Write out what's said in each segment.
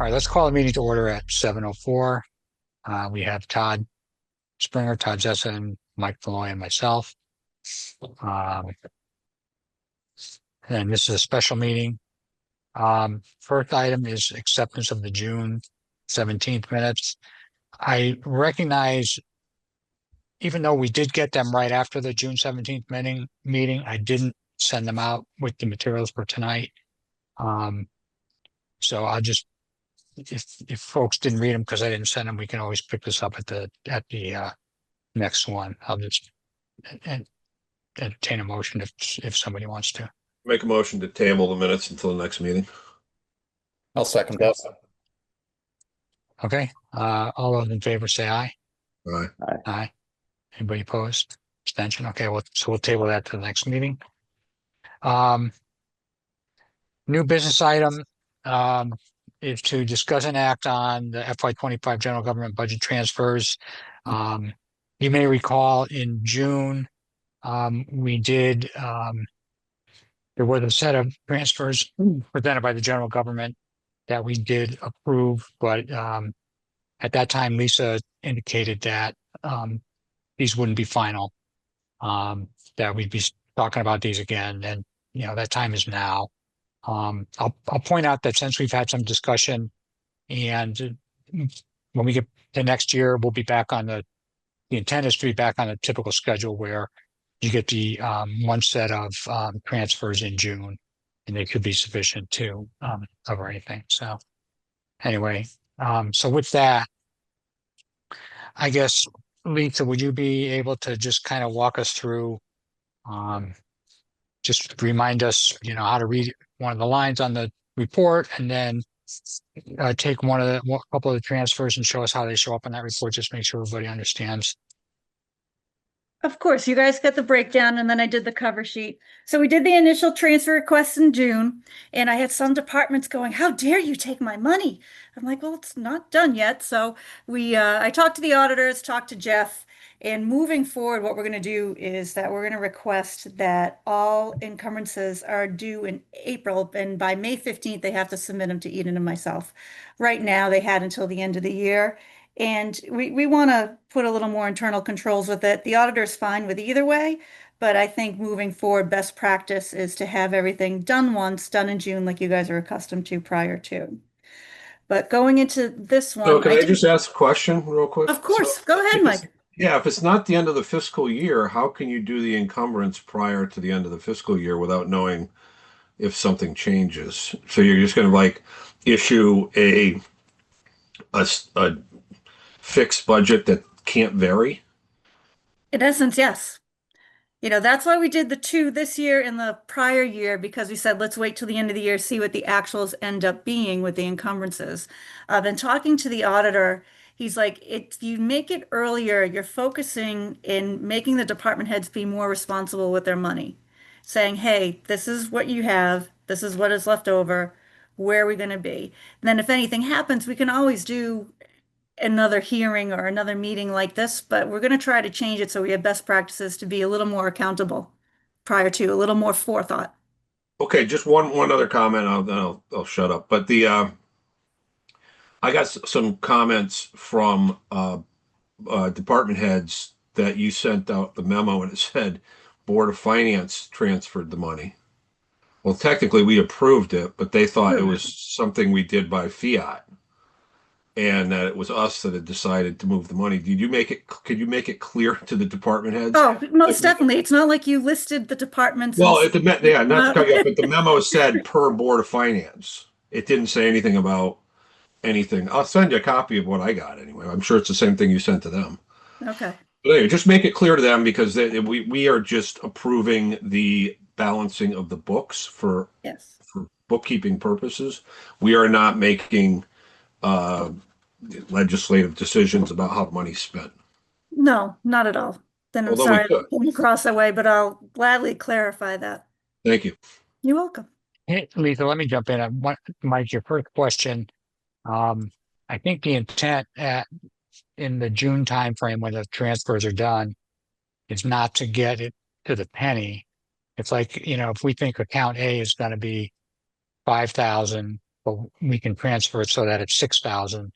All right, let's call the meeting to order at 7:04. We have Todd Springer, Todd Zessa, Mike Malloy, and myself. Um, and this is a special meeting. First item is acceptance of the June 17th minutes. I recognize, even though we did get them right after the June 17th meeting, I didn't send them out with the materials for tonight. Um, so I'll just, if folks didn't read them because I didn't send them, we can always pick this up at the next one. I'll just and entertain a motion if somebody wants to. Make a motion to table the minutes until the next meeting. I'll second that. Okay. All those in favor say aye. Aye. Aye. Anybody opposed? Abstention? Okay, so we'll table that to the next meeting. New business item is to discuss and act on the FY25 general government budget transfers. You may recall in June, we did there was a set of transfers presented by the general government that we did approve, but at that time, Lisa indicated that these wouldn't be final, that we'd be talking about these again, and that time is now. I'll point out that since we've had some discussion, and when we get to next year, we'll be back on the intent is to be back on a typical schedule where you get the one set of transfers in June, and they could be sufficient to cover anything. So anyway, so with that, I guess, Lisa, would you be able to just kind of walk us through, just remind us, how to read one of the lines on the report, and then take a couple of the transfers and show us how they show up in that report, just make sure everybody understands. Of course, you guys got the breakdown, and then I did the cover sheet. So we did the initial transfer request in June, and I had some departments going, "How dare you take my money?" I'm like, "Well, it's not done yet." So I talked to the auditors, talked to Jeff, and moving forward, what we're going to do is that we're going to request that all encumbrances are due in April, and by May 15th, they have to submit them to Eden and myself. Right now, they had until the end of the year. And we want to put a little more internal controls with it. The auditor's fine with either way, but I think moving forward, best practice is to have everything done once, done in June, like you guys are accustomed to prior to. But going into this one, So can I just ask a question real quick? Of course, So go ahead, Mike. Yeah, if it's not the end of the fiscal year, how can you do the encumbrance prior to the end of the fiscal year without knowing if something changes? So you're just going to issue a fixed budget that can't vary? In essence, yes. That's why we did the 2 this year and the prior year, because we said, let's wait till the end of the year, see what the actuals end up being with the encumbrances. I've been talking to the auditor. He's like, if you make it earlier, you're focusing in making the department heads be more responsible with their money, saying, hey, this is what you have. This is what is left over. Where are we going to be? And then if anything happens, we can always do another hearing or another meeting like this, but we're going to try to change it so we have best practices to be a little more accountable prior to, a little more forethought. Okay, just one other comment, then I'll shut up. But I got some comments from department heads that you sent out the memo, and it said Board of Finance transferred the money. Well, technically we approved it, but they thought it was something we did by fiat, and that it was us that had decided to move the money. Could you make it clear to the department heads? Oh, most definitely. It's not like you listed the departments. Well, not to cut you off, but the memo said per Board of Finance. It didn't say anything about anything. I'll send you a copy of what I got anyway. I'm sure it's the same thing you sent to them. Okay. But anyway, just make it clear to them, because we are just approving the balancing of the books for bookkeeping purposes. We are not making legislative decisions about how the money's spent. No, not at all. Then I'm sorry I came across that way, but I'll gladly clarify that. Thank you. You're welcome. Hey, Lisa, let me jump in. Mike, your first question. I think the intent in the June timeframe when the transfers are done is not to get it to the penny. It's like, if we think account A is going to be 5,000, but we can transfer it so that it's 6,000.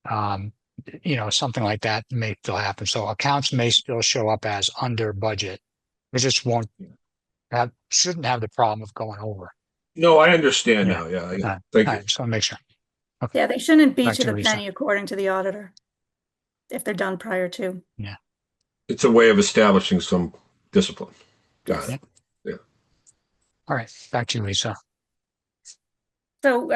Something like that may still happen. So accounts may still show up as under budget. It just shouldn't have the problem of going over. No, I understand Yeah. now. Yeah. All right. Thank All you. right, just want to make sure. Okay. Yeah, they shouldn't be Back to to the Lisa. penny according to the auditor if they're done prior to. It's a way of establishing some discipline. Got Yes. it. Yeah. All right, back to you, Lisa. So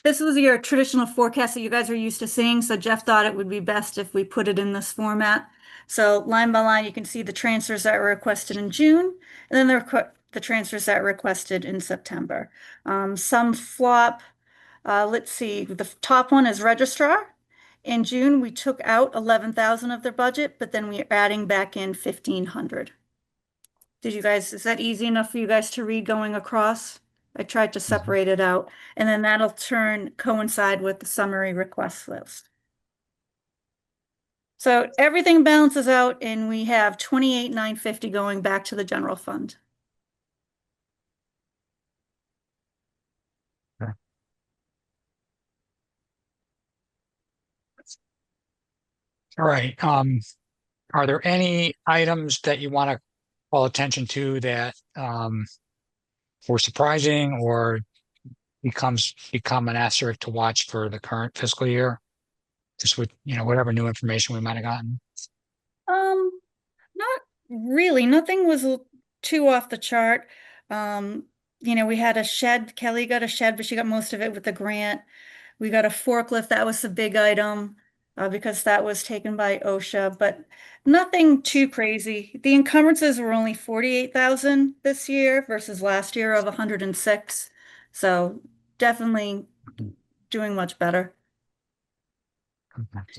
this was your traditional forecast that you guys are used to seeing. So Jeff thought it would be best if we put it in this format. So line by line, you can see the transfers that were requested in June, and then the transfers that were requested in September. Some flop. Let's see. The top one is registrar. In June, we took out 11,000 of their budget, but then we're adding back in 1,500. Is that easy enough for you guys to read going across? I tried to separate it out, and then that'll coincide with the summary request list. So everything balances out, and we have 28,950 going back to the general fund. All right. Are there any items that you want to call attention to that were surprising or become an asterisk to watch for the current fiscal year? Just with whatever new information we might have gotten. Not really. Nothing was too off the chart. We had a shed. Kelly got a shed, but she got most of it with the grant. We got a forklift. That was a big item because that was taken by OSHA, but nothing too crazy. The encumbrances were only 48,000 this year versus last year of 106. So definitely doing much better.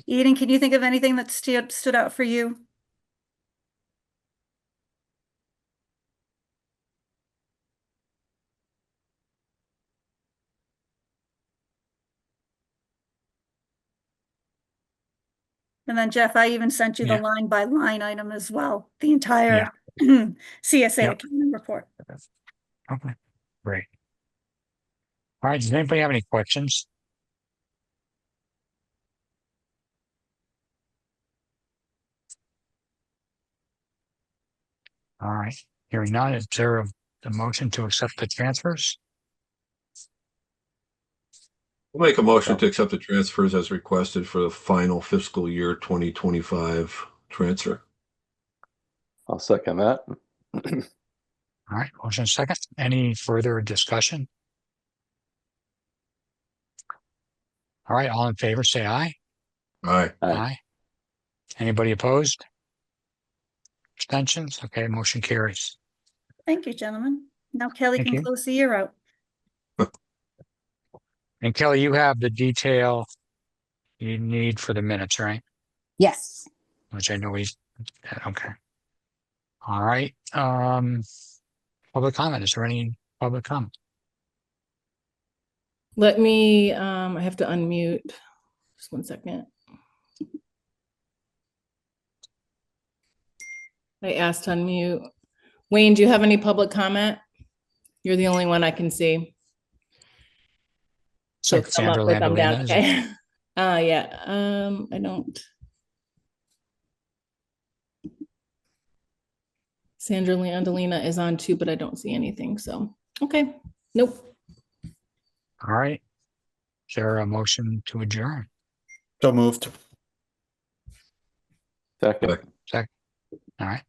Eden, can you think of anything that stood out for you? And then Jeff, I even sent you the line by line item as well, the entire CSA accounting report. Okay, great. All right, does anybody have any questions? All right, hearing none, is there a motion to accept the transfers? We'll make a motion to accept the transfers as requested for the final fiscal year 2025 transfer. I'll second that. All right, motion second. Any further discussion? All right, all in favor, say aye. Aye. Aye. Anybody opposed? Abstentions? Okay, motion carries. Thank you, gentlemen. Now Kelly Thank can you. close the year out. And Kelly, you have the detail you need for the minutes, right? Yes. Which I know okay. All right. Public comment. Is there any public comment? Let me, I have to unmute. Just 1 second. I asked to unmute. Wayne, do you have any public comment? You're the only one I can see. So Okay, thumb up Sandra or thumb down. Landolina, Okay. Yeah. I don't. Sandra Landolina is on too, but I don't see anything. So, okay. Nope. all right. Is there a motion to adjourn? So moved. Second. All right.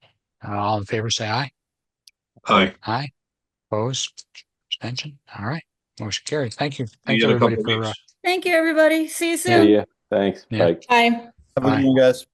All in favor, say aye. Aye. Aye. Opposed? Abstention? All right. Motion carried. Thank you. See Thanks you in a everybody couple for weeks. Thank you, everybody. See you soon. See ya. Thanks. Yeah. Bye. Bye. Have a Bye. good one, guys.